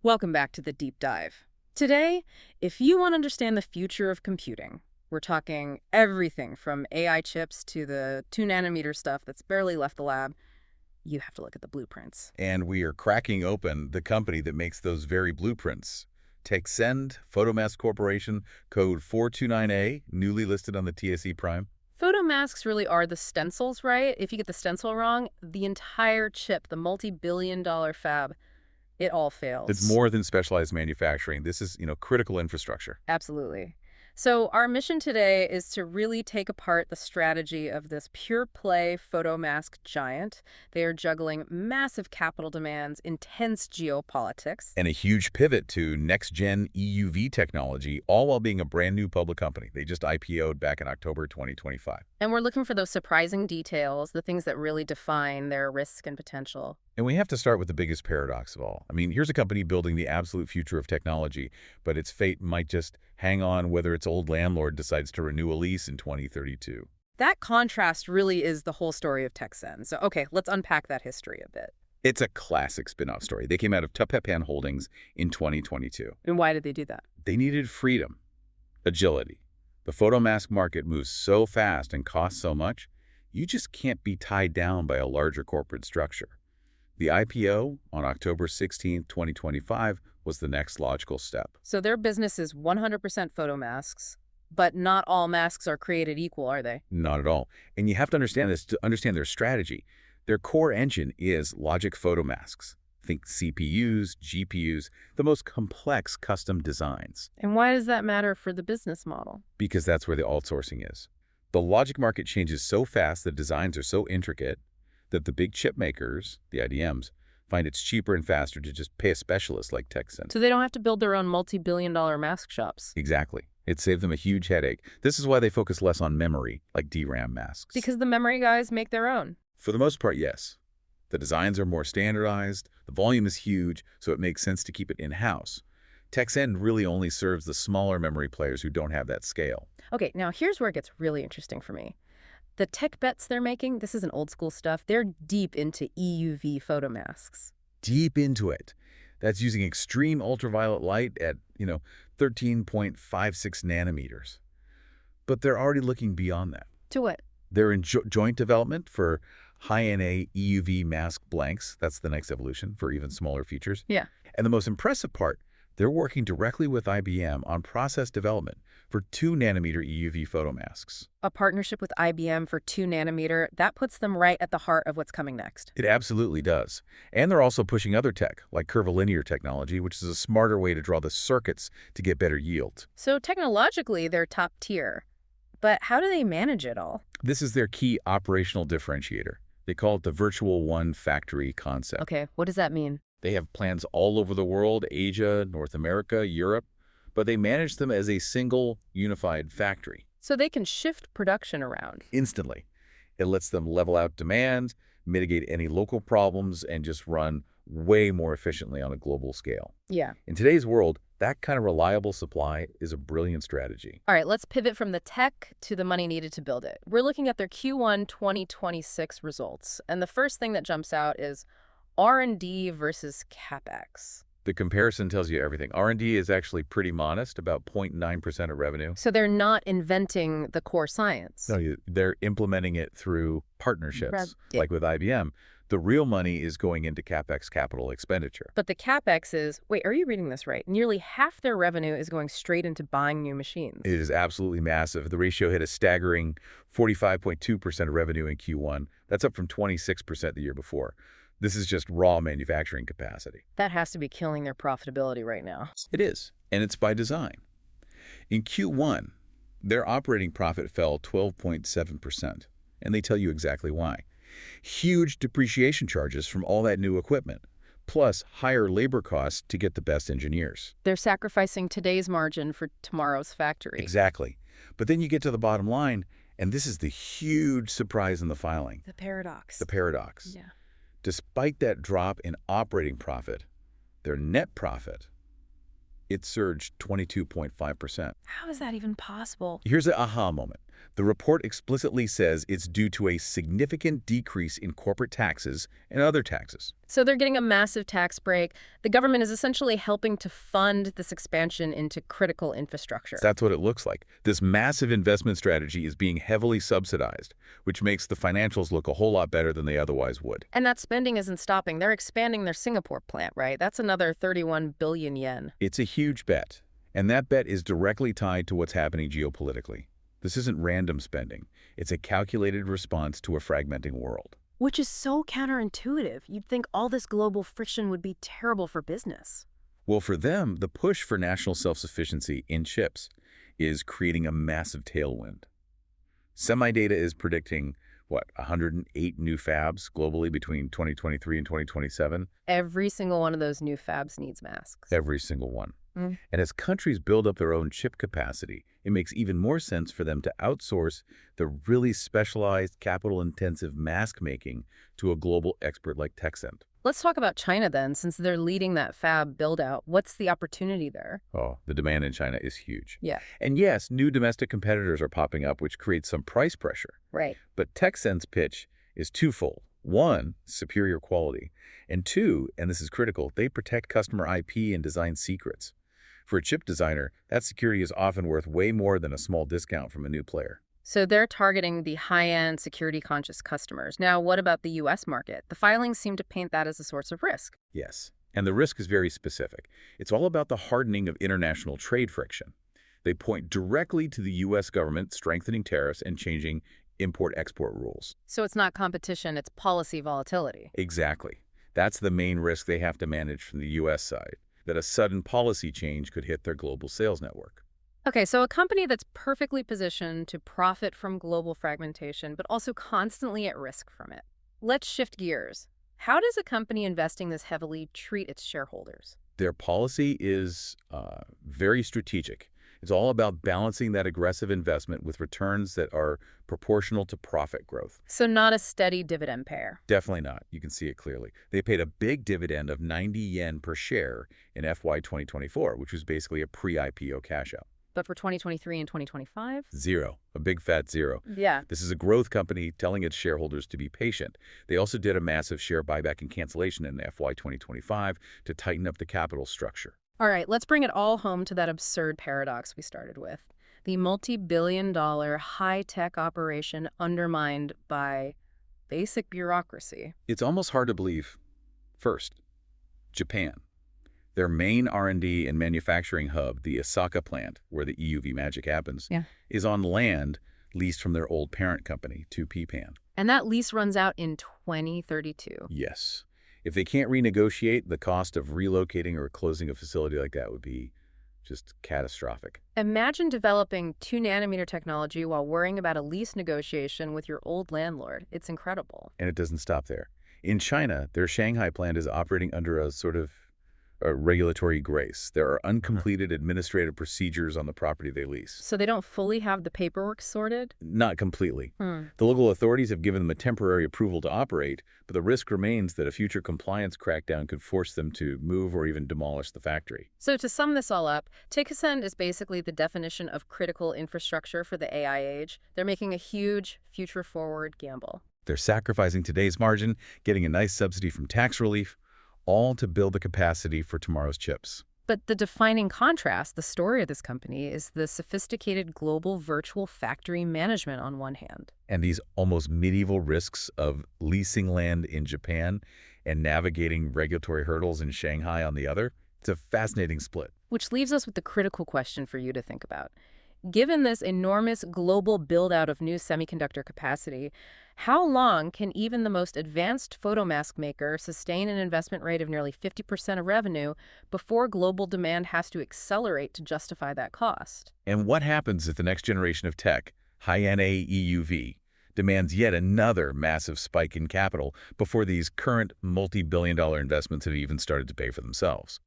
Welcome back to the deep dive. Today, if you want to understand the future of computing, we're talking everything from AI chips to the 2 nanometer stuff that's barely left the lab. You have to look at the blueprints. And we are cracking open the company that makes those very blueprints. Tekscend, Photomask Corporation, code 429A, newly listed on the TSE Prime. Photomasks really are the stencils, right? If you get the stencil wrong, the entire chip, the multi-billion-dollar fab, it all It's fails. more than specialized manufacturing. This is, critical infrastructure. Absolutely. So our mission today is to really take apart the strategy of this pure play photomask giant. They are juggling massive capital demands, intense geopolitics. And a huge pivot to next-gen EUV technology, all while being a brand new public company. They just IPO'd back in October 2025. And we're looking for those surprising details, the things that really define their risk and potential. And we have to start with the biggest paradox of all. I mean, here's a company building the absolute future of technology, but its fate might just hang on whether its old landlord decides to renew a lease in 2032. That contrast really is the whole story of Tekscend. So, okay, let's unpack that history a bit. It's a classic spin-off story. They came out of Tupepan Holdings in 2022. And why did they do that? They needed freedom, agility. The photomask market moves so fast and costs so much, you just can't be tied down by a larger corporate structure. The IPO on October 16, 2025 was the next logical step. So their business is 100% photomasks, but not all masks are created equal, are they? Not at all. And you have to understand this to understand their strategy. Their core engine is logic photomasks. Think CPUs, GPUs, the most complex custom designs. And why does that matter for the business model? Because that's where the outsourcing is. The logic market changes so fast, the designs are so intricate, that the big chip makers, the IDMs, find it's cheaper and faster to just pay a specialist like Tekscend. So they don't have to build their own multi-billion-dollar mask shops. Exactly. It saved them a huge headache. This is why they focus less on memory, like DRAM masks. Because the memory guys make their own. For the most part, yes. The designs are more standardized, the volume is huge, so it makes sense to keep it in-house. Tekscend really only serves the smaller memory players who don't have that scale. Okay, now here's where it gets really interesting for me. The tech bets they're making, this isn't old school stuff, they're deep into EUV photomasks. Deep into it. That's using extreme ultraviolet light at, 13.56 nanometers. But they're already looking beyond that. To what? They're in joint development for high-NA EUV mask blanks. That's the next evolution for even smaller features. Yeah. And the most impressive part, they're working directly with IBM on process development for 2-nanometer EUV photomasks. A partnership with IBM for 2 nanometer, that puts them right at the heart of what's coming next. It absolutely does. And they're also pushing other tech, like curvilinear technology, which is a smarter way to draw the circuits to get better yield. So technologically, they're top tier. But how do they manage it all? This is their key operational differentiator. They call it the Virtual One Factory concept. Okay, what does that mean? They have plants all over the world, Asia, North America, Europe, but they manage them as a single, unified factory. So they can shift production around. Instantly. It lets them level out demand, mitigate any local problems, and just run way more efficiently on a global scale. Yeah. In today's world, that kind of reliable supply is a brilliant strategy. All right, let's pivot from the tech to the money needed to build it. We're looking at their Q1 2026 results, and the first thing that jumps out is R&D versus CapEx. The comparison tells you everything. R&D is actually pretty modest, about 0.9% of revenue. So they're not inventing the core science. No, they're implementing it through partnerships, Yeah. like with IBM. The real money is going into CapEx, capital expenditure. But the CapEx is, wait, are you reading this right? Nearly half their revenue is going straight into buying new machines. It is absolutely massive. The ratio hit a staggering 45.2% of revenue in Q1. That's up from 26% the year before. This is just raw manufacturing capacity. That has to be killing their profitability right now. It is, and it's by design. In Q1, their operating profit fell 12.7%, and they tell you exactly why. Huge depreciation charges from all that new equipment, plus higher labor costs to get the best engineers. They're sacrificing today's margin for tomorrow's factory. Exactly. But then you get to the bottom line, and this is the huge surprise in the filing. The paradox. The paradox. Yeah. Despite that drop in operating profit, their net profit, it surged 22.5%. How is that even possible? Here's an aha moment. The report explicitly says it's due to a significant decrease in corporate taxes and other taxes. So they're getting a massive tax break. The government is essentially helping to fund this expansion into critical infrastructure. That's what it looks like. This massive investment strategy is being heavily subsidized, which makes the financials look a whole lot better than they otherwise would. And that spending isn't stopping. They're expanding their Singapore plant, right? That's another 31 billion yen. It's a huge bet, and that bet is directly tied to what's happening geopolitically. This isn't random spending. It's a calculated response to a fragmenting world. Which is so counterintuitive. You'd think all this global friction would be terrible for business. Well, for them, the push for national self-sufficiency in chips is creating a massive tailwind. Semidata is predicting, 108 new fabs globally between 2023 and 2027? Every single one of those new fabs needs masks. Every single one. Mm. And as countries build up their own chip capacity, it makes even more sense for them to outsource the really specialized, capital-intensive mask making to a global expert like Tekscend. Let's talk about China then, since they're leading that fab build-out. What's the opportunity there? Oh, the demand in China is huge. Yeah. And yes, new domestic competitors are popping up, which creates some price pressure. Right. But Tekscend's pitch is twofold. One, superior quality. And two, and this is critical, they protect customer IP and design secrets. For a chip designer, that security is often worth way more than a small discount from a new player. So they're targeting the high-end, security-conscious customers. Now, what about the U.S. market? The filings seem to paint that as a source of risk. Yes, and the risk is very specific. It's all about the hardening of international trade friction. They point directly to the U.S. government strengthening tariffs and changing import-export rules. So it's not competition, it's policy volatility. Exactly. That's the main risk they have to manage from the U.S. side, that a sudden policy change could hit their global sales network. Okay, so a company that's perfectly positioned to profit from global fragmentation, but also constantly at risk from it. Let's shift gears. How does a company investing this heavily treat its shareholders? Their policy is very strategic. It's all about balancing that aggressive investment with returns that are proportional to profit growth. So not a steady dividend payer. Definitely not. You can see it clearly. They paid a big dividend of 90 yen per share in FY 2024, which was basically a pre-IPO cash out. But for 2023 and 2025? Zero. A big fat zero. Yeah. This is a growth company telling its shareholders to be patient. They also did a massive share buyback and cancellation in FY 2025 to tighten up the capital structure. All right, let's bring it all home to that absurd paradox we started with. The multi-billion-dollar high-tech operation undermined by basic bureaucracy. It's almost hard to believe. First, Japan. Their main R&D and manufacturing hub, the Osaka plant, where the EUV magic happens, is on land leased from their old parent company, 2P-Pan. And that lease runs out in 2032. Yes. If they can't renegotiate, the cost of relocating or closing a facility like that would be just catastrophic. Imagine developing 2-nanometer technology while worrying about a lease negotiation with your old landlord. It's incredible. And it doesn't stop there. In China, their Shanghai plant is operating under a sort of regulatory grace. There are uncompleted administrative procedures on the property they lease. So they don't fully have the paperwork sorted? Not completely. The local authorities have given them a temporary approval to operate, but the risk remains that a future compliance crackdown could force them to move or even demolish the factory. So to sum this all up, Tekscend is basically the definition of critical infrastructure for the AI age. They're making a huge, future-forward gamble. They're sacrificing today's margin, getting a nice subsidy from tax relief, all to build the capacity for tomorrow's chips. But the defining contrast, the story of this company, is the sophisticated global virtual factory management on one hand. And these almost medieval risks of leasing land in Japan and navigating regulatory hurdles in Shanghai on the other, it's a fascinating split. Which leaves us with the critical question for you to think about. Given this enormous global build-out of new semiconductor capacity, how long can even the most advanced photomask maker sustain an investment rate of nearly 50% of revenue before global demand has to accelerate to justify that cost? And what happens if the next generation of tech, high-NA EUV, demands yet another massive spike in capital before these current multi-billion-dollar investments have even started to pay for themselves?